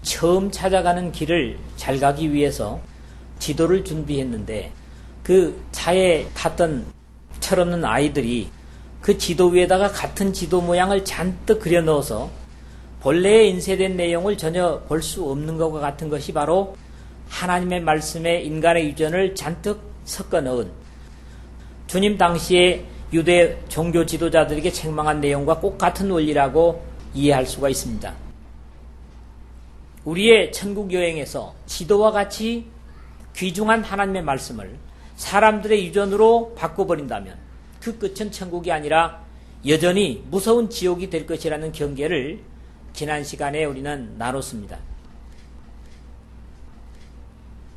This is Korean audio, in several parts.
처음 찾아가는 길을 잘 가기 위해서 지도를 준비했는데 그 차에 탔던 철없는 아이들이 그 지도 위에다가 같은 지도 모양을 잔뜩 그려 넣어서 본래에 인쇄된 내용을 전혀 볼 수 없는 것과 같은 것이 바로 하나님의 말씀에 인간의 유전을 잔뜩 섞어 넣은 주님 당시에 유대 종교 지도자들에게 책망한 내용과 꼭 같은 원리라고 이해할 수가 있습니다. 우리의 천국 여행에서 지도와 같이 귀중한 하나님의 말씀을 사람들의 유전으로 바꿔버린다면 그 끝은 천국이 아니라 여전히 무서운 지옥이 될 것이라는 경계를 지난 시간에 우리는 나눴습니다.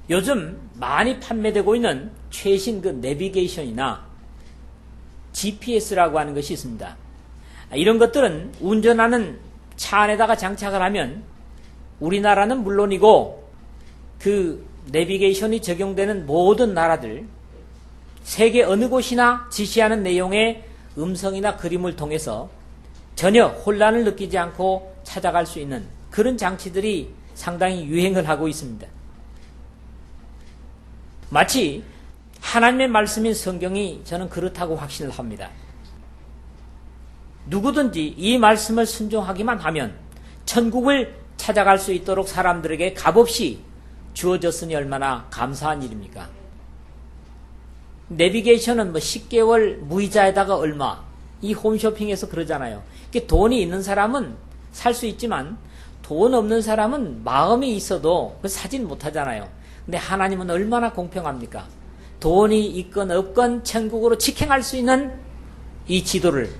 요즘 많이 판매되고 있는 최신 그 내비게이션이나 GPS라고 하는 것이 있습니다. 이런 것들은 운전하는 차 안에다가 장착을 하면 우리나라는 물론이고 그 내비게이션이 적용되는 모든 나라들, 세계 어느 곳이나 지시하는 내용의 음성이나 그림을 통해서 전혀 혼란을 느끼지 않고 찾아갈 수 있는 그런 장치들이 상당히 유행을 하고 있습니다. 마치 하나님의 말씀인 성경이 저는 그렇다고 확신을 합니다. 누구든지 이 말씀을 순종하기만 하면 천국을 찾아갈 수 있도록 사람들에게 값없이 주어졌으니 얼마나 감사한 일입니까? 내비게이션은 10개월 무이자에다가 얼마, 이 홈쇼핑에서 그러잖아요. 돈이 있는 사람은 살 수 있지만 돈 없는 사람은 마음이 있어도 사진 못하잖아요. 근데 하나님은 얼마나 공평합니까? 돈이 있건 없건 천국으로 직행할 수 있는 이 지도를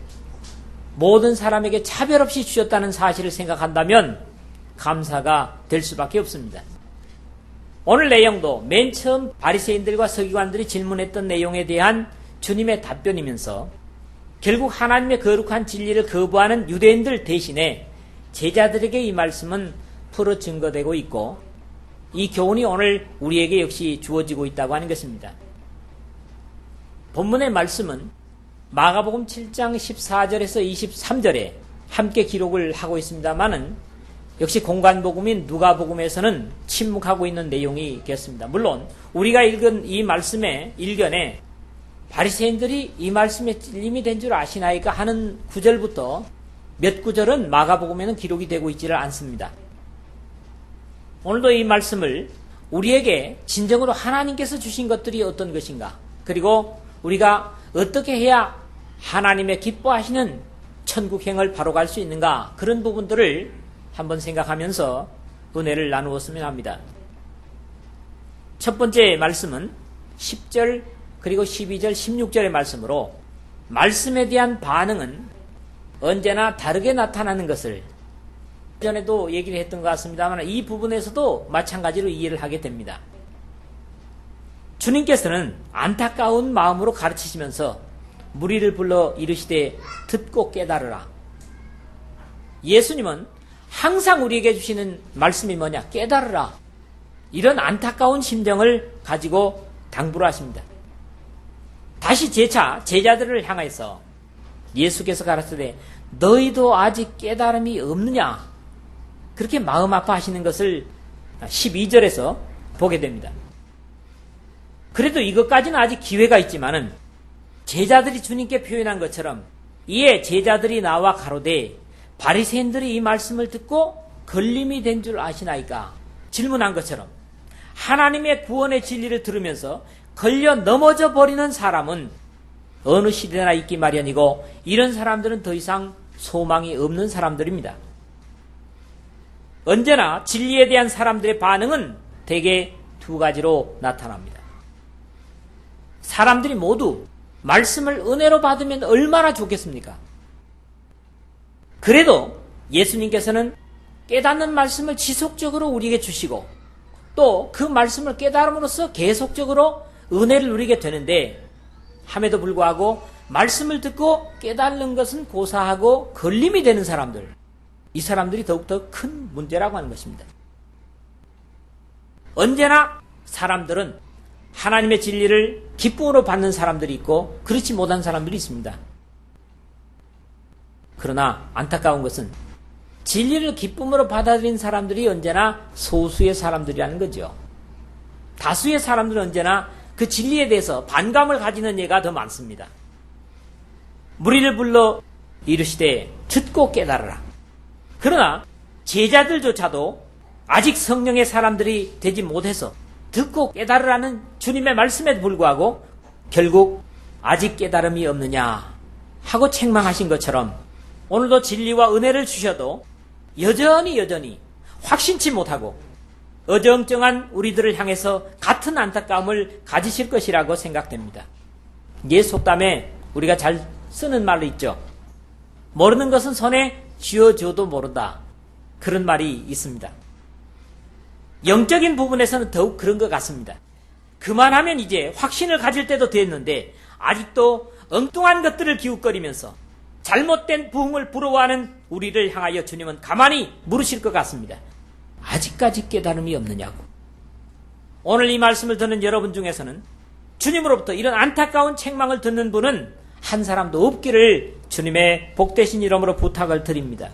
모든 사람에게 차별 없이 주셨다는 사실을 생각한다면 감사가 될 수밖에 없습니다. 오늘 내용도 맨 처음 바리새인들과 서기관들이 질문했던 내용에 대한 주님의 답변이면서 결국 하나님의 거룩한 진리를 거부하는 유대인들 대신에 제자들에게 이 말씀은 풀어 증거되고 있고 이 교훈이 오늘 우리에게 역시 주어지고 있다고 하는 것입니다. 본문의 말씀은 마가복음 7장 14절에서 23절에 함께 기록을 하고 있습니다만은 역시 공간복음인 누가복음에서는 침묵하고 있는 내용이 있겠습니다. 물론 우리가 읽은 이 말씀의 일견에 바리새인들이 이 말씀에 찔림이 된 줄 아시나이까 하는 구절부터 몇 구절은 마가복음에는 기록이 되고 있지를 않습니다. 오늘도 이 말씀을 우리에게 진정으로 하나님께서 주신 것들이 어떤 것인가, 그리고 우리가 어떻게 해야 하나님의 기뻐하시는 천국행을 바로 갈 수 있는가, 그런 부분들을 한번 생각하면서 은혜를 나누었으면 합니다. 첫 번째 말씀은 10절 그리고 12절 16절의 말씀으로 말씀에 대한 반응은 언제나 다르게 나타나는 것을 전에도 얘기를 했던 것 같습니다만 이 부분에서도 마찬가지로 이해를 하게 됩니다. 주님께서는 안타까운 마음으로 가르치시면서 무리를 불러 이르시되 듣고 깨달으라. 예수님은 항상 우리에게 주시는 말씀이 뭐냐? 깨달으라. 이런 안타까운 심정을 가지고 당부를 하십니다. 다시 재차 제자들을 향해서 예수께서 가르치되 너희도 아직 깨달음이 없느냐? 그렇게 마음 아파하시는 것을 12절에서 보게 됩니다. 그래도 이것까지는 아직 기회가 있지만은 제자들이 주님께 표현한 것처럼 이에 제자들이 나와 가로되 바리새인들이 이 말씀을 듣고 걸림이 된 줄 아시나이까? 질문한 것처럼 하나님의 구원의 진리를 들으면서 걸려 넘어져 버리는 사람은 어느 시대나 있기 마련이고 이런 사람들은 더 이상 소망이 없는 사람들입니다. 언제나 진리에 대한 사람들의 반응은 대개 두 가지로 나타납니다. 사람들이 모두 말씀을 은혜로 받으면 얼마나 좋겠습니까? 그래도 예수님께서는 깨닫는 말씀을 지속적으로 우리에게 주시고 또 그 말씀을 깨달음으로써 계속적으로 은혜를 누리게 되는데 함에도 불구하고 말씀을 듣고 깨닫는 것은 고사하고 걸림이 되는 사람들, 이 사람들이 더욱더 큰 문제라고 하는 것입니다. 언제나 사람들은 하나님의 진리를 기쁨으로 받는 사람들이 있고 그렇지 못한 사람들이 있습니다. 그러나 안타까운 것은 진리를 기쁨으로 받아들인 사람들이 언제나 소수의 사람들이라는 거죠. 다수의 사람들은 언제나 그 진리에 대해서 반감을 가지는 예가 더 많습니다. 무리를 불러 이르시되 듣고 깨달으라. 그러나 제자들조차도 아직 성령의 사람들이 되지 못해서 듣고 깨달으라는 주님의 말씀에도 불구하고 결국 아직 깨달음이 없느냐 하고 책망하신 것처럼 오늘도 진리와 은혜를 주셔도 여전히 확신치 못하고 어정쩡한 우리들을 향해서 같은 안타까움을 가지실 것이라고 생각됩니다. 예 속담에 우리가 잘 쓰는 말로 있죠. 모르는 것은 손에 쥐어줘도 모른다. 그런 말이 있습니다. 영적인 부분에서는 더욱 그런 것 같습니다. 그만하면 이제 확신을 가질 때도 됐는데 아직도 엉뚱한 것들을 기웃거리면서 잘못된 부흥을 부러워하는 우리를 향하여 주님은 가만히 물으실 것 같습니다. 아직까지 깨달음이 없느냐고. 오늘 이 말씀을 듣는 여러분 중에서는 주님으로부터 이런 안타까운 책망을 듣는 분은 한 사람도 없기를 주님의 복되신 이름으로 부탁을 드립니다.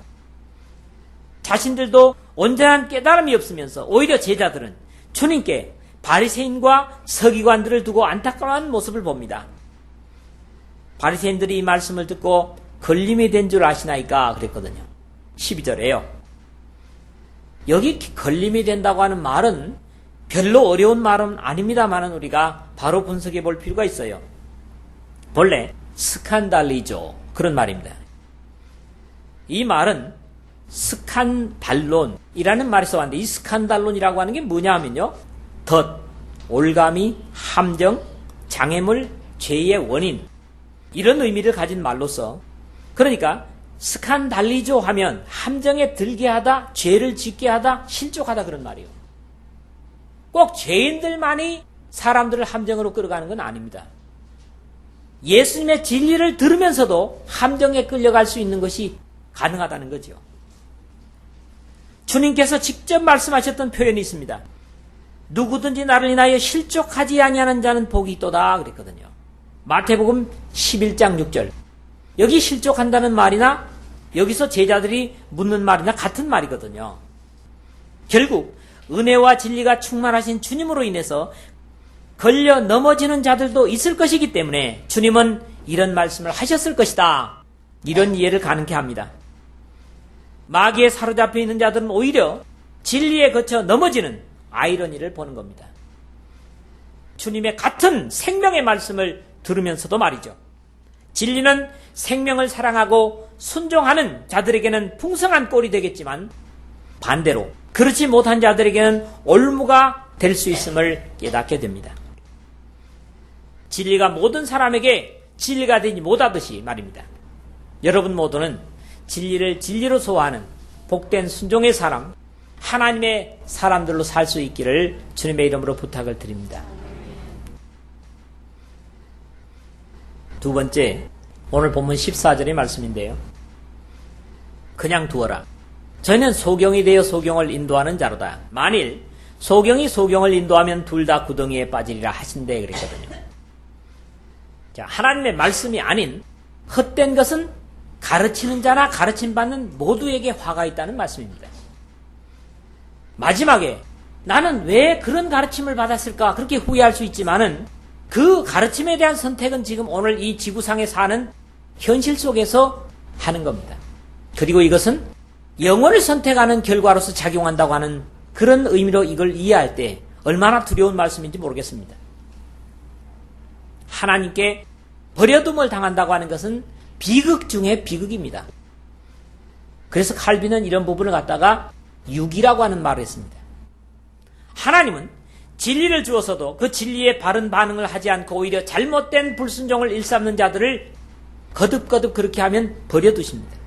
자신들도 온전한 깨달음이 없으면서 오히려 제자들은 주님께 바리새인과 서기관들을 두고 안타까운 모습을 봅니다. 바리새인들이 이 말씀을 듣고 걸림이 된 줄 아시나이까 그랬거든요. 12절에요. 여기 걸림이 된다고 하는 말은 별로 어려운 말은 아닙니다만 우리가 바로 분석해 볼 필요가 있어요. 본래 스칸달리죠. 그런 말입니다. 이 말은 스칸달론이라는 말에서 왔는데 이 스칸달론이라고 하는 게 뭐냐 하면요. 덫, 올가미, 함정, 장애물, 죄의 원인 이런 의미를 가진 말로서 그러니까 스칸달리조 하면 함정에 들게 하다, 죄를 짓게 하다, 실족하다 그런 말이에요. 꼭 죄인들만이 사람들을 함정으로 끌어가는 건 아닙니다. 예수님의 진리를 들으면서도 함정에 끌려갈 수 있는 것이 가능하다는 거죠. 주님께서 직접 말씀하셨던 표현이 있습니다. 누구든지 나를 인하여 실족하지 아니하는 자는 복이 있도다 그랬거든요. 마태복음 11장 6절. 여기 실족한다는 말이나 여기서 제자들이 묻는 말이나 같은 말이거든요. 결국 은혜와 진리가 충만하신 주님으로 인해서 걸려 넘어지는 자들도 있을 것이기 때문에 주님은 이런 말씀을 하셨을 것이다. 이런 이해를 가능케 합니다. 마귀에 사로잡혀 있는 자들은 오히려 진리에 거쳐 넘어지는 아이러니를 보는 겁니다. 주님의 같은 생명의 말씀을 들으면서도 말이죠. 진리는 생명을 사랑하고 순종하는 자들에게는 풍성한 꼴이 되겠지만 반대로 그렇지 못한 자들에게는 올무가 될 수 있음을 깨닫게 됩니다. 진리가 모든 사람에게 진리가 되지 못하듯이 말입니다. 여러분 모두는 진리를 진리로 소화하는 복된 순종의 사람, 하나님의 사람들로 살 수 있기를 주님의 이름으로 부탁을 드립니다. 두 번째, 오늘 본문 14절의 말씀인데요. 그냥 두어라. 저희는 소경이 되어 소경을 인도하는 자로다. 만일 소경이 소경을 인도하면 둘 다 구덩이에 빠지리라 하신대 그랬거든요. 자, 하나님의 말씀이 아닌 헛된 것은 가르치는 자나 가르침받는 모두에게 화가 있다는 말씀입니다. 마지막에 나는 왜 그런 가르침을 받았을까 그렇게 후회할 수 있지만은 그 가르침에 대한 선택은 지금 오늘 이 지구상에 사는 현실 속에서 하는 겁니다. 그리고 이것은 영혼을 선택하는 결과로서 작용한다고 하는 그런 의미로 이걸 이해할 때 얼마나 두려운 말씀인지 모르겠습니다. 하나님께 버려둠을 당한다고 하는 것은 비극 중에 비극입니다. 그래서 칼빈은 이런 부분을 갖다가 유기라고 하는 말을 했습니다. 하나님은 진리를 주어서도 그 진리에 바른 반응을 하지 않고 오히려 잘못된 불순종을 일삼는 자들을 거듭거듭 그렇게 하면 버려두십니다.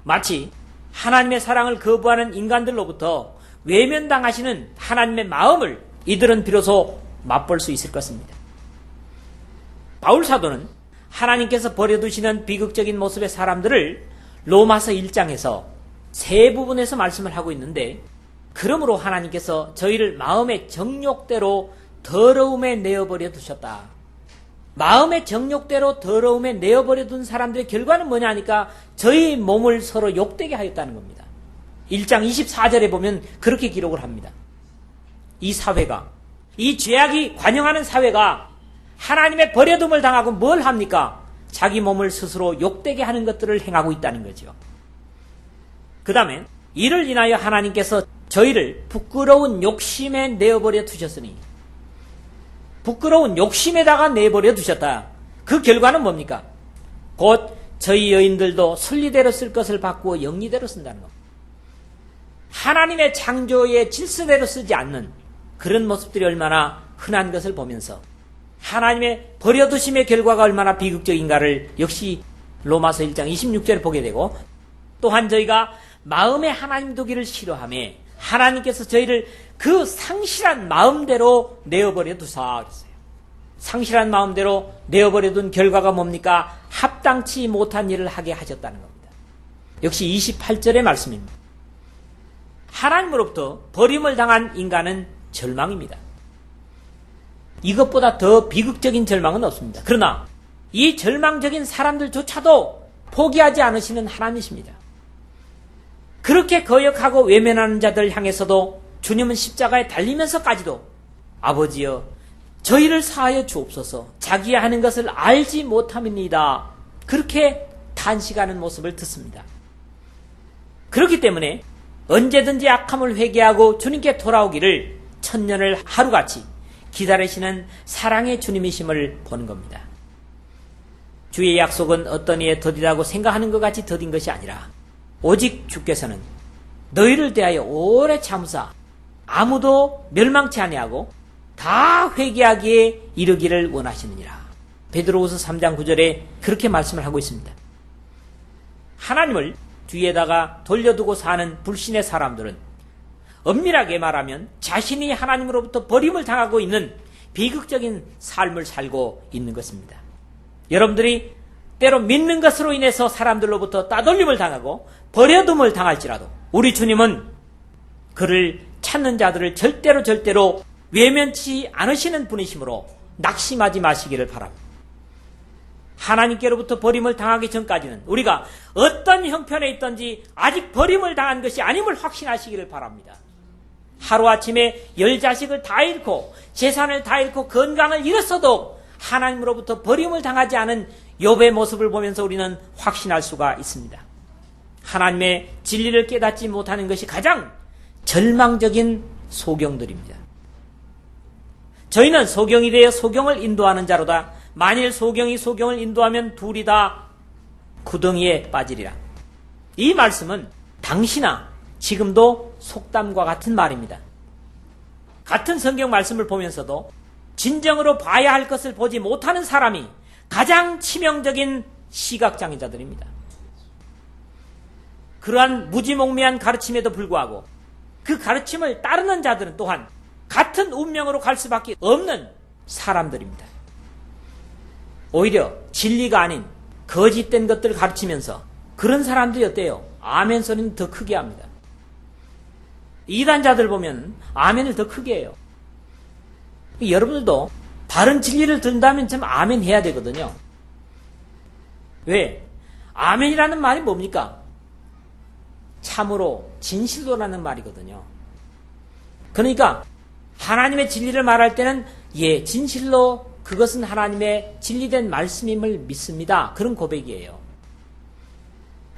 마치 하나님의 사랑을 거부하는 인간들로부터 외면당하시는 하나님의 마음을 이들은 비로소 맛볼 수 있을 것입니다. 바울 사도는 하나님께서 버려두시는 비극적인 모습의 사람들을 로마서 1장에서 세 부분에서 말씀을 하고 있는데 그러므로 하나님께서 저희를 마음의 정욕대로 더러움에 내어버려 두셨다. 마음의 정욕대로 더러움에 내어버려 둔 사람들의 결과는 뭐냐 하니까 저희 몸을 서로 욕되게 하였다는 겁니다. 1장 24절에 보면 그렇게 기록을 합니다. 이 사회가, 이 죄악이 관영하는 사회가 하나님의 버려둠을 당하고 뭘 합니까? 자기 몸을 스스로 욕되게 하는 것들을 행하고 있다는 거죠. 그 다음에 이를 인하여 하나님께서 저희를 부끄러운 욕심에 내어버려 두셨으니, 부끄러운 욕심에다가 내버려 두셨다. 그 결과는 뭡니까? 곧 저희 여인들도 순리대로 쓸 것을 바꾸어 영리대로 쓴다는 겁니다. 하나님의 창조의 질서대로 쓰지 않는 그런 모습들이 얼마나 흔한 것을 보면서 하나님의 버려두심의 결과가 얼마나 비극적인가를 역시 로마서 1장 26절에 보게 되고, 또한 저희가 마음에 하나님 두기를 싫어하며 하나님께서 저희를 그 상실한 마음대로 내어버려 두사 그랬어요. 상실한 마음대로 내어버려 둔 결과가 뭡니까? 합당치 못한 일을 하게 하셨다는 겁니다. 역시 28절의 말씀입니다. 하나님으로부터 버림을 당한 인간은 절망입니다. 이것보다 더 비극적인 절망은 없습니다. 그러나 이 절망적인 사람들조차도 포기하지 않으시는 하나님이십니다. 그렇게 거역하고 외면하는 자들 향해서도 주님은 십자가에 달리면서까지도 아버지여 저희를 사하여 주옵소서, 자기야 하는 것을 알지 못함이니이다, 그렇게 탄식하는 모습을 듣습니다. 그렇기 때문에 언제든지 악함을 회개하고 주님께 돌아오기를 천년을 하루같이 기다리시는 사랑의 주님이심을 보는 겁니다. 주의 약속은 어떤 이에 더디다고 생각하는 것 같이 더딘 것이 아니라 오직 주께서는 너희를 대하여 오래 참으사 아무도 멸망치 아니하고 다 회개하기에 이르기를 원하시느니라. 베드로후서 3장 9절에 그렇게 말씀을 하고 있습니다. 하나님을 뒤에다가 돌려두고 사는 불신의 사람들은 엄밀하게 말하면 자신이 하나님으로부터 버림을 당하고 있는 비극적인 삶을 살고 있는 것입니다. 여러분들이 때로 믿는 것으로 인해서 사람들로부터 따돌림을 당하고 버려둠을 당할지라도 우리 주님은 그를 찾는 자들을 절대로 외면치 않으시는 분이시므로 낙심하지 마시기를 바랍니다. 하나님께로부터 버림을 당하기 전까지는 우리가 어떤 형편에 있든지 아직 버림을 당한 것이 아님을 확신하시기를 바랍니다. 하루아침에 10자식을 다 잃고 재산을 다 잃고 건강을 잃었어도 하나님으로부터 버림을 당하지 않은 욥의 모습을 보면서 우리는 확신할 수가 있습니다. 하나님의 진리를 깨닫지 못하는 것이 가장 절망적인 소경들입니다. 저희는 소경이 되어 소경을 인도하는 자로다. 만일 소경이 소경을 인도하면 둘이 다 구덩이에 빠지리라. 이 말씀은 당시나 지금도 속담과 같은 말입니다. 같은 성경 말씀을 보면서도 진정으로 봐야 할 것을 보지 못하는 사람이 가장 치명적인 시각장애자들입니다. 그러한 무지몽매한 가르침에도 불구하고 그 가르침을 따르는 자들은 또한 같은 운명으로 갈 수밖에 없는 사람들입니다. 오히려 진리가 아닌 거짓된 것들을 가르치면서 그런 사람들이 어때요? 아멘 소리는 더 크게 합니다. 이단자들 보면 아멘을 더 크게 해요. 여러분들도 바른 진리를 듣는다면 참 아멘 해야 되거든요. 왜? 아멘이라는 말이 뭡니까? 참으로 진실로라는 말이거든요. 그러니까 하나님의 진리를 말할 때는 예, 진실로 그것은 하나님의 진리된 말씀임을 믿습니다. 그런 고백이에요.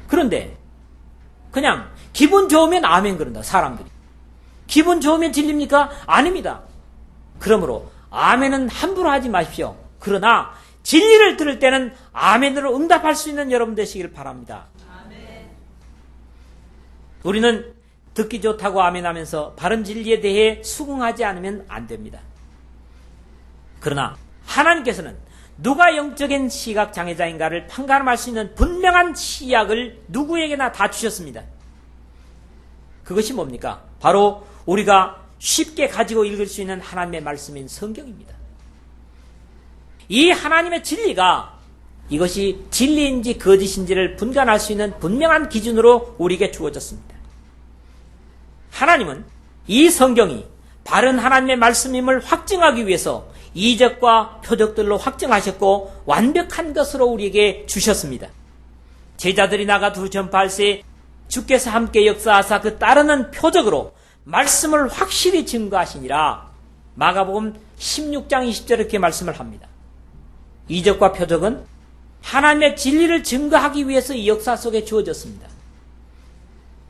그런데 그냥 기분 좋으면 아멘 그런다, 사람들이. 기분 좋으면 진리입니까? 아닙니다. 그러므로 아멘은 함부로 하지 마십시오. 그러나 진리를 들을 때는 아멘으로 응답할 수 있는 여러분 되시길 바랍니다. 아멘. 우리는 듣기 좋다고 아멘하면서 바른 진리에 대해 수긍하지 않으면 안 됩니다. 그러나 하나님께서는 누가 영적인 시각장애자인가를 판가름할 수 있는 분명한 시약을 누구에게나 다 주셨습니다. 그것이 뭡니까? 바로 우리가 쉽게 가지고 읽을 수 있는 하나님의 말씀인 성경입니다. 이 하나님의 진리가 이것이 진리인지 거짓인지를 분간할 수 있는 분명한 기준으로 우리에게 주어졌습니다. 하나님은 이 성경이 바른 하나님의 말씀임을 확증하기 위해서 이적과 표적들로 확증하셨고 완벽한 것으로 우리에게 주셨습니다. 제자들이 나가 두루 전파할세 주께서 함께 역사하사 그 따르는 표적으로 말씀을 확실히 증거하시니라. 마가복음 16장 20절에 이렇게 말씀을 합니다. 이적과 표적은 하나님의 진리를 증거하기 위해서 이 역사 속에 주어졌습니다.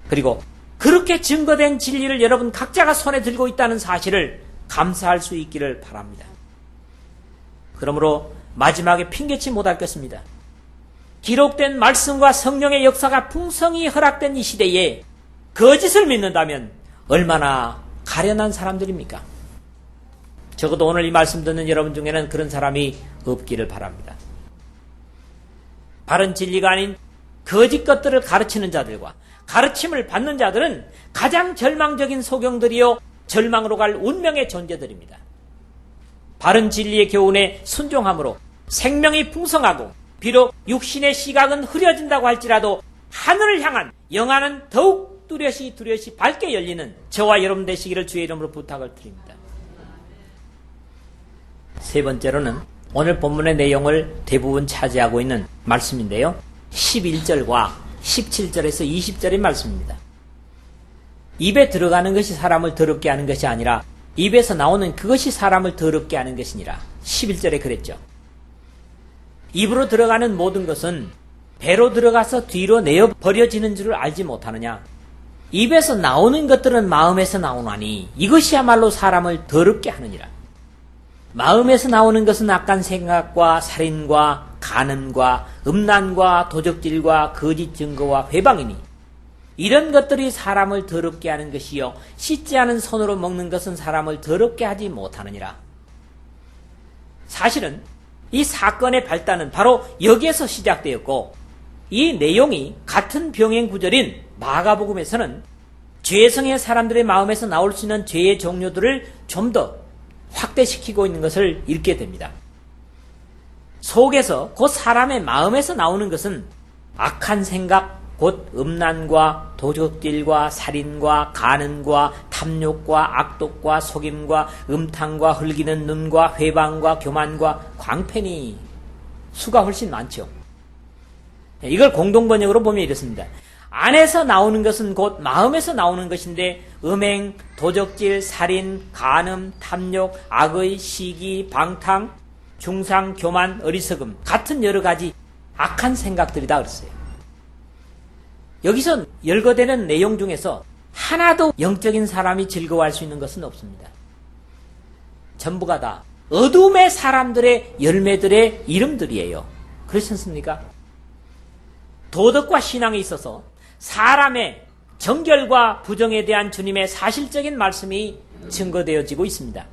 그리고 그렇게 증거된 진리를 여러분 각자가 손에 들고 있다는 사실을 감사할 수 있기를 바랍니다. 그러므로 마지막에 핑계치 못할 것입니다. 기록된 말씀과 성령의 역사가 풍성히 허락된 이 시대에 거짓을 믿는다면 얼마나 가련한 사람들입니까? 적어도 오늘 이 말씀 듣는 여러분 중에는 그런 사람이 없기를 바랍니다. 바른 진리가 아닌 거짓 것들을 가르치는 자들과 가르침을 받는 자들은 가장 절망적인 소경들이요 절망으로 갈 운명의 존재들입니다. 바른 진리의 교훈에 순종함으로 생명이 풍성하고 비록 육신의 시각은 흐려진다고 할지라도 하늘을 향한 영안은 더욱 뚜렷이 밝게 열리는 저와 여러분 되시기를 주의 이름으로 부탁을 드립니다. 세 번째로는 오늘 본문의 내용을 대부분 차지하고 있는 말씀인데요. 11절과 17절에서 20절의 말씀입니다. 입에 들어가는 것이 사람을 더럽게 하는 것이 아니라 입에서 나오는 그것이 사람을 더럽게 하는 것이니라. 11절에 그랬죠. 입으로 들어가는 모든 것은 배로 들어가서 뒤로 내어 버려지는 줄을 알지 못하느냐. 입에서 나오는 것들은 마음에서 나오나니 이것이야말로 사람을 더럽게 하느니라. 마음에서 나오는 것은 악한 생각과 살인과 간음과 음란과 도적질과 거짓 증거와 회방이니 이런 것들이 사람을 더럽게 하는 것이요 씻지 않은 손으로 먹는 것은 사람을 더럽게 하지 못하느니라. 사실은 이 사건의 발단은 바로 여기에서 시작되었고 이 내용이 같은 병행 구절인 마가복음에서는 죄성의 사람들의 마음에서 나올 수 있는 죄의 종류들을 좀 더 확대시키고 있는 것을 읽게 됩니다. 속에서 곧 사람의 마음에서 나오는 것은 악한 생각, 곧 음란과 도적질과 살인과 간음과 탐욕과 악독과 속임과 음탕과 흘기는 눈과 회방과 교만과 광팬이 수가 훨씬 많죠. 이걸 공동번역으로 보면 이렇습니다. 안에서 나오는 것은 곧 마음에서 나오는 것인데 음행, 도적질, 살인, 간음, 탐욕, 악의, 시기, 방탕, 중상, 교만, 어리석음 같은 여러 가지 악한 생각들이다 그랬어요. 여기서 열거되는 내용 중에서 하나도 영적인 사람이 즐거워할 수 있는 것은 없습니다. 전부가 다 어둠의 사람들의 열매들의 이름들이에요. 그렇지 않습니까? 도덕과 신앙에 있어서 사람의 정결과 부정에 대한 주님의 사실적인 말씀이 증거되어지고 있습니다.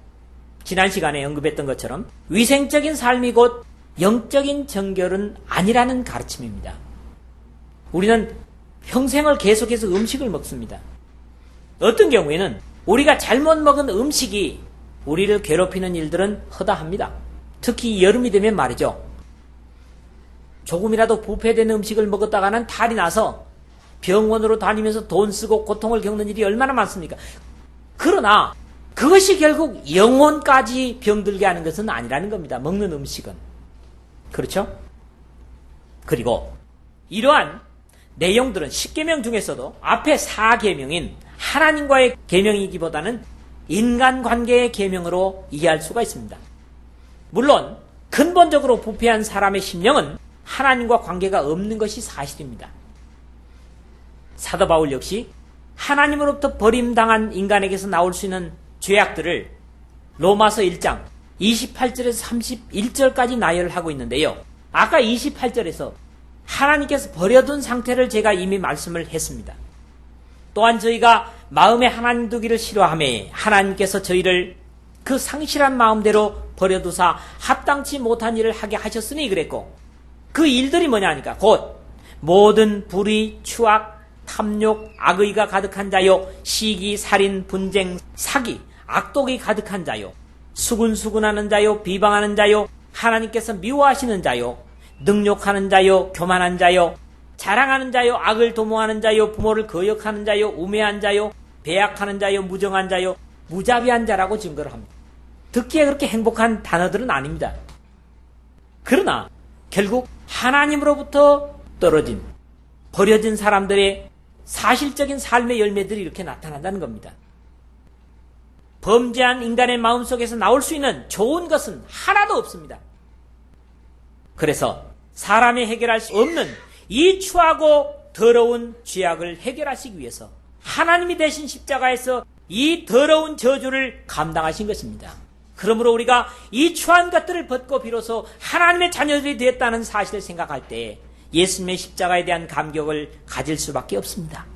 지난 시간에 언급했던 것처럼 위생적인 삶이 곧 영적인 정결은 아니라는 가르침입니다. 우리는 평생을 계속해서 음식을 먹습니다. 어떤 경우에는 우리가 잘못 먹은 음식이 우리를 괴롭히는 일들은 허다합니다. 특히 여름이 되면 말이죠. 조금이라도 부패된 음식을 먹었다가는 탈이 나서 병원으로 다니면서 돈 쓰고 고통을 겪는 일이 얼마나 많습니까? 그러나 그것이 결국 영혼까지 병들게 하는 것은 아니라는 겁니다. 먹는 음식은. 그렇죠? 그리고 이러한 내용들은 10계명 중에서도 앞에 4계명인 하나님과의 계명이기보다는 인간관계의 계명으로 이해할 수가 있습니다. 물론 근본적으로 부패한 사람의 심령은 하나님과 관계가 없는 것이 사실입니다. 사도 바울 역시 하나님으로부터 버림당한 인간에게서 나올 수 있는 죄악들을 로마서 1장 28절에서 31절까지 나열하고 있는데요. 아까 28절에서 하나님께서 버려둔 상태를 제가 이미 말씀을 했습니다. 또한 저희가 마음에 하나님 두기를 싫어하며 하나님께서 저희를 그 상실한 마음대로 버려두사 합당치 못한 일을 하게 하셨으니 그랬고 그 일들이 뭐냐 하니까 곧 모든 불의, 추악, 탐욕, 악의가 가득한 자요 시기, 살인, 분쟁, 사기, 악독이 가득한 자요 수군수군하는 자요 비방하는 자요 하나님께서 미워하시는 자요 능욕하는 자요 교만한 자요 자랑하는 자요 악을 도모하는 자요 부모를 거역하는 자요 우매한 자요 배약하는 자요 무정한 자요 무자비한 자라고 증거를 합니다. 듣기에 그렇게 행복한 단어들은 아닙니다. 그러나 결국 하나님으로부터 떨어진 버려진 사람들의 사실적인 삶의 열매들이 이렇게 나타난다는 겁니다. 범죄한 인간의 마음속에서 나올 수 있는 좋은 것은 하나도 없습니다. 그래서 사람이 해결할 수 없는 이 추하고 더러운 죄악을 해결하시기 위해서 하나님이 대신 십자가에서 이 더러운 저주를 감당하신 것입니다. 그러므로 우리가 이 추한 것들을 벗고 비로소 하나님의 자녀들이 되었다는 사실을 생각할 때 예수님의 십자가에 대한 감격을 가질 수밖에 없습니다.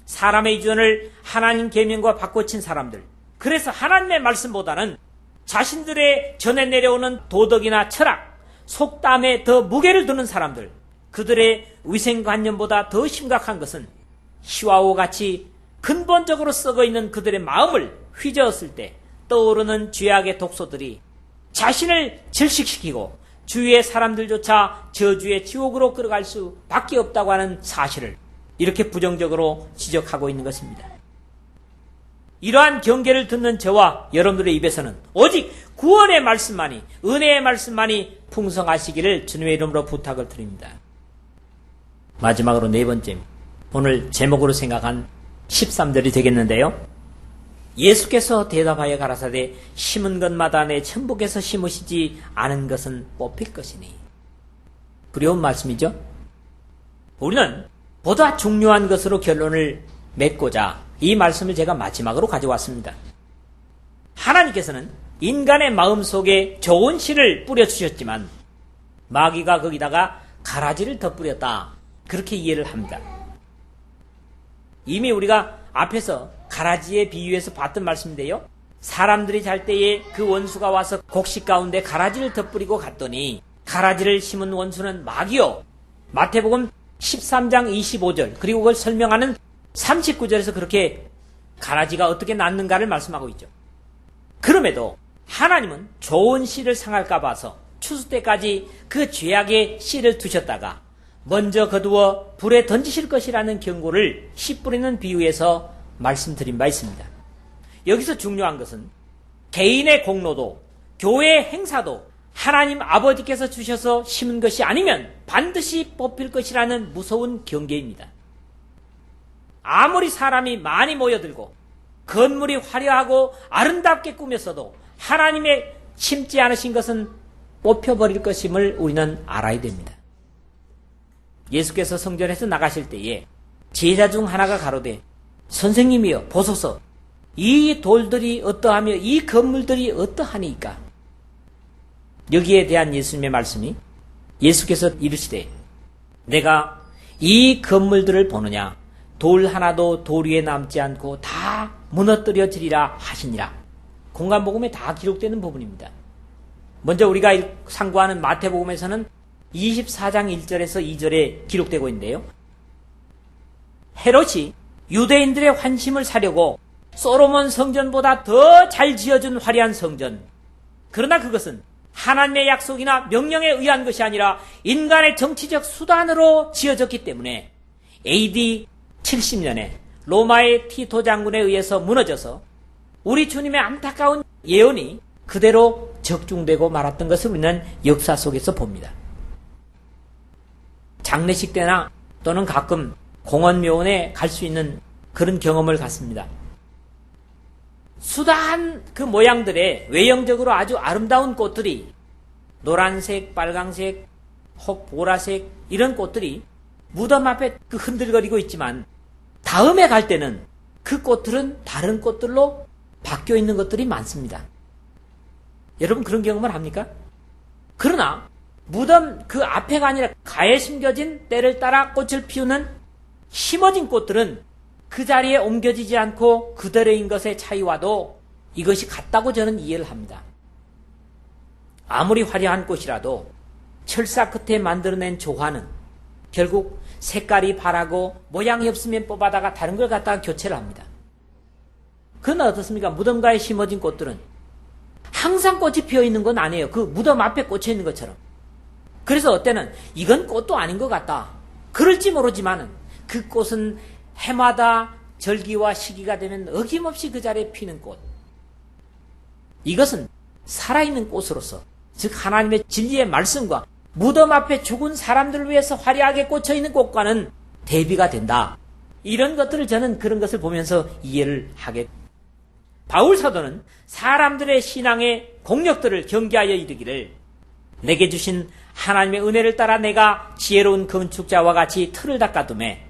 사람의 의존을 하나님 계명과 바꿔친 사람들, 그래서 하나님의 말씀보다는 자신들의 전에 내려오는 도덕이나 철학, 속담에 더 무게를 두는 사람들, 그들의 위생관념보다 더 심각한 것은 시와오 같이 근본적으로 썩어 있는 그들의 마음을 휘저었을 때 떠오르는 죄악의 독소들이 자신을 질식시키고 주위의 사람들조차 저주의 지옥으로 끌어갈 수밖에 없다고 하는 사실을 이렇게 부정적으로 지적하고 있는 것입니다. 이러한 경계를 듣는 저와 여러분들의 입에서는 오직 구원의 말씀만이, 은혜의 말씀만이 풍성하시기를 주님의 이름으로 부탁을 드립니다. 마지막으로 네 번째, 오늘 제목으로 생각한 13절이 되겠는데요. 예수께서 대답하여 가라사대 심은 것마다 내 천국에서 심으시지 않은 것은 뽑힐 것이니. 두려운 말씀이죠. 우리는 보다 중요한 것으로 결론을 맺고자 이 말씀을 제가 마지막으로 가져왔습니다. 하나님께서는 인간의 마음속에 좋은 씨를 뿌려주셨지만 마귀가 거기다가 가라지를 덧뿌렸다, 그렇게 이해를 합니다. 이미 우리가 앞에서 가라지에 비유해서 봤던 말씀인데요. 사람들이 잘 때에 그 원수가 와서 곡식 가운데 가라지를 덧뿌리고 갔더니 가라지를 심은 원수는 마귀요. 마태복음 13장 25절 그리고 그걸 설명하는 39절에서 그렇게 가라지가 어떻게 낳는가를 말씀하고 있죠. 그럼에도 하나님은 좋은 씨를 상할까 봐서 추수 때까지 그 죄악의 씨를 두셨다가 먼저 거두어 불에 던지실 것이라는 경고를 씨 뿌리는 비유에서 말씀드린 바 있습니다. 여기서 중요한 것은 개인의 공로도 교회의 행사도 하나님 아버지께서 주셔서 심은 것이 아니면 반드시 뽑힐 것이라는 무서운 경계입니다. 아무리 사람이 많이 모여들고 건물이 화려하고 아름답게 꾸몄어도 하나님의 심지 않으신 것은 뽑혀버릴 것임을 우리는 알아야 됩니다. 예수께서 성전에서 나가실 때에 제자 중 하나가 가로되 선생님이여 보소서, 이 돌들이 어떠하며 이 건물들이 어떠하니까. 여기에 대한 예수님의 말씀이 예수께서 이르시되 내가 이 건물들을 보느냐 돌 하나도 돌 위에 남지 않고 다 무너뜨려지리라 하시니라. 공간복음에 다 기록되는 부분입니다. 먼저 우리가 상고하는 마태복음에서는 24장 1절에서 2절에 기록되고 있는데요. 헤롯이 유대인들의 환심을 사려고 솔로몬 성전보다 더 잘 지어준 화려한 성전, 그러나 그것은 하나님의 약속이나 명령에 의한 것이 아니라 인간의 정치적 수단으로 지어졌기 때문에 AD 70년에 로마의 티토 장군에 의해서 무너져서 우리 주님의 안타까운 예언이 그대로 적중되고 말았던 것을 우리는 역사 속에서 봅니다. 장례식 때나 또는 가끔 공원묘원에 갈 수 있는 그런 경험을 갖습니다. 수다한 그 모양들의 외형적으로 아주 아름다운 꽃들이 노란색, 빨강색, 혹 보라색 이런 꽃들이 무덤 앞에 그 흔들거리고 있지만 다음에 갈 때는 그 꽃들은 다른 꽃들로 바뀌어 있는 것들이 많습니다. 여러분 그런 경험을 합니까? 그러나 무덤 그 앞에가 아니라 가에 심겨진 때를 따라 꽃을 피우는 심어진 꽃들은 그 자리에 옮겨지지 않고 그대로인 것의 차이와도 이것이 같다고 저는 이해를 합니다. 아무리 화려한 꽃이라도 철사 끝에 만들어낸 조화는 결국 색깔이 바라고 모양이 없으면 뽑아다가 다른 걸 갖다가 교체를 합니다. 그건 어떻습니까? 무덤가에 심어진 꽃들은 항상 꽃이 피어있는 건 아니에요. 그 무덤 앞에 꽂혀 있는 것처럼. 그래서 어때는 이건 꽃도 아닌 것 같다, 그럴지 모르지만은 그 꽃은 해마다 절기와 시기가 되면 어김없이 그 자리에 피는 꽃. 이것은 살아있는 꽃으로서, 즉 하나님의 진리의 말씀과 무덤 앞에 죽은 사람들을 위해서 화려하게 꽂혀있는 꽃과는 대비가 된다. 이런 것들을 저는 그런 것을 보면서 이해를 하게 됩니다. 바울 사도는 사람들의 신앙의 공력들을 경계하여 이르기를 내게 주신 하나님의 은혜를 따라 내가 지혜로운 건축자와 같이 틀을 닦아두매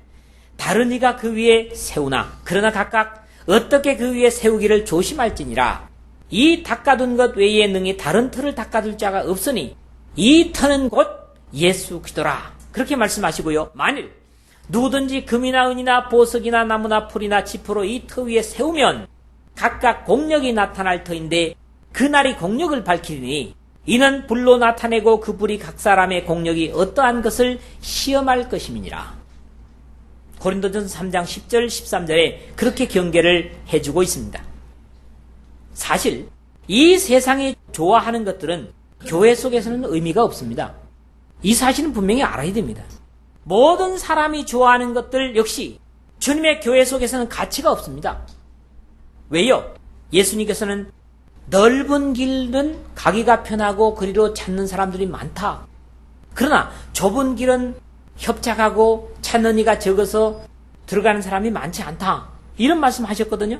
다른 이가 그 위에 세우나 그러나 각각 어떻게 그 위에 세우기를 조심할지니라. 이 닦아둔 것 외에 능히 다른 틀을 닦아둘 자가 없으니 이 터는 곧 예수 그리스도라. 그렇게 말씀하시고요. 만일 누구든지 금이나 은이나 보석이나 나무나 풀이나 지푸로 이 터 위에 세우면 각각 공력이 나타날 터인데 그날이 공력을 밝히니 이는 불로 나타내고 그 불이 각 사람의 공력이 어떠한 것을 시험할 것임이니라. 고린도전서 3장 10절 13절에 그렇게 경계를 해주고 있습니다. 사실 이 세상이 좋아하는 것들은 교회 속에서는 의미가 없습니다. 이 사실은 분명히 알아야 됩니다. 모든 사람이 좋아하는 것들 역시 주님의 교회 속에서는 가치가 없습니다. 왜요? 예수님께서는 넓은 길은 가기가 편하고 그리로 찾는 사람들이 많다. 그러나 좁은 길은 협착하고 찾는 이가 적어서 들어가는 사람이 많지 않다. 이런 말씀 하셨거든요.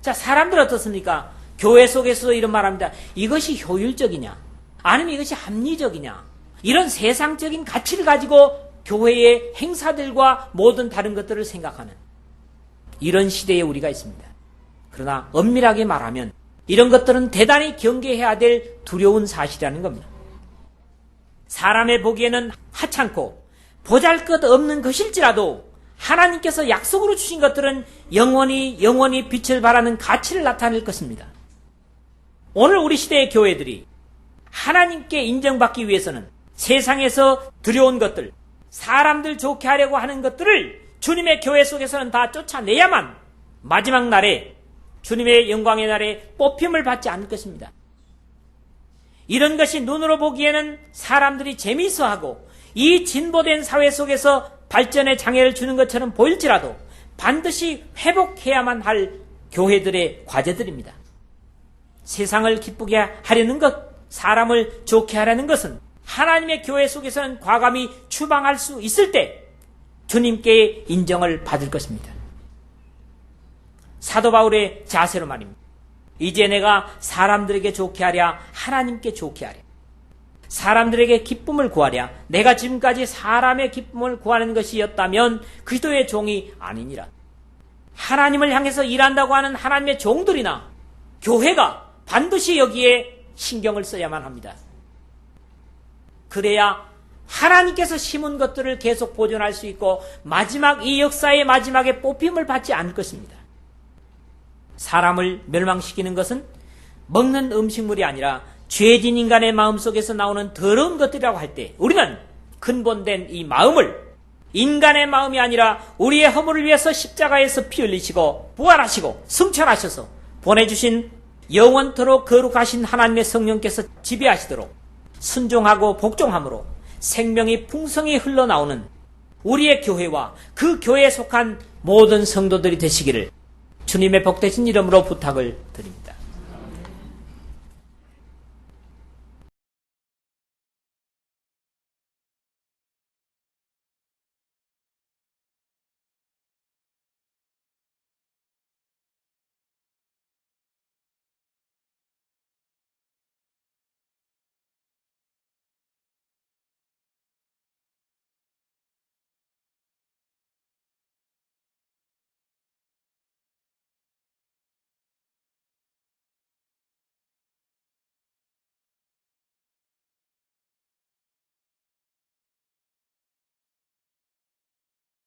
자, 사람들 어떻습니까? 교회 속에서도 이런 말합니다. 이것이 효율적이냐? 아니면 이것이 합리적이냐? 이런 세상적인 가치를 가지고 교회의 행사들과 모든 다른 것들을 생각하는 이런 시대에 우리가 있습니다. 그러나 엄밀하게 말하면 이런 것들은 대단히 경계해야 될 두려운 사실이라는 겁니다. 사람의 보기에는 하찮고 보잘것없는 것일지라도 하나님께서 약속으로 주신 것들은 영원히 빛을 발하는 가치를 나타낼 것입니다. 오늘 우리 시대의 교회들이 하나님께 인정받기 위해서는 세상에서 두려운 것들, 사람들 좋게 하려고 하는 것들을 주님의 교회 속에서는 다 쫓아내야만 마지막 날에 주님의 영광의 날에 뽑힘을 받지 않을 것입니다. 이런 것이 눈으로 보기에는 사람들이 재미있어하고 이 진보된 사회 속에서 발전에 장애를 주는 것처럼 보일지라도 반드시 회복해야만 할 교회들의 과제들입니다. 세상을 기쁘게 하려는 것, 사람을 좋게 하려는 것은 하나님의 교회 속에서는 과감히 추방할 수 있을 때 주님께 인정을 받을 것입니다. 사도 바울의 자세로 말입니다. 이제 내가 사람들에게 좋게 하랴 하나님께 좋게 하랴. 사람들에게 기쁨을 구하랴. 내가 지금까지 사람의 기쁨을 구하는 것이었다면 그리스도의 종이 아니니라. 하나님을 향해서 일한다고 하는 하나님의 종들이나 교회가 반드시 여기에 신경을 써야만 합니다. 그래야 하나님께서 심은 것들을 계속 보존할 수 있고 마지막 이 역사의 마지막에 뽑힘을 받지 않을 것입니다. 사람을 멸망시키는 것은 먹는 음식물이 아니라 죄진 인간의 마음속에서 나오는 더러운 것들이라고 할 때 우리는 근본된 이 마음을 인간의 마음이 아니라 우리의 허물을 위해서 십자가에서 피 흘리시고 부활하시고 승천하셔서 보내주신 영원토록 거룩하신 하나님의 성령께서 지배하시도록 순종하고 복종함으로 생명이 풍성히 흘러나오는 우리의 교회와 그 교회에 속한 모든 성도들이 되시기를 주님의 복되신 이름으로 부탁을 드립니다.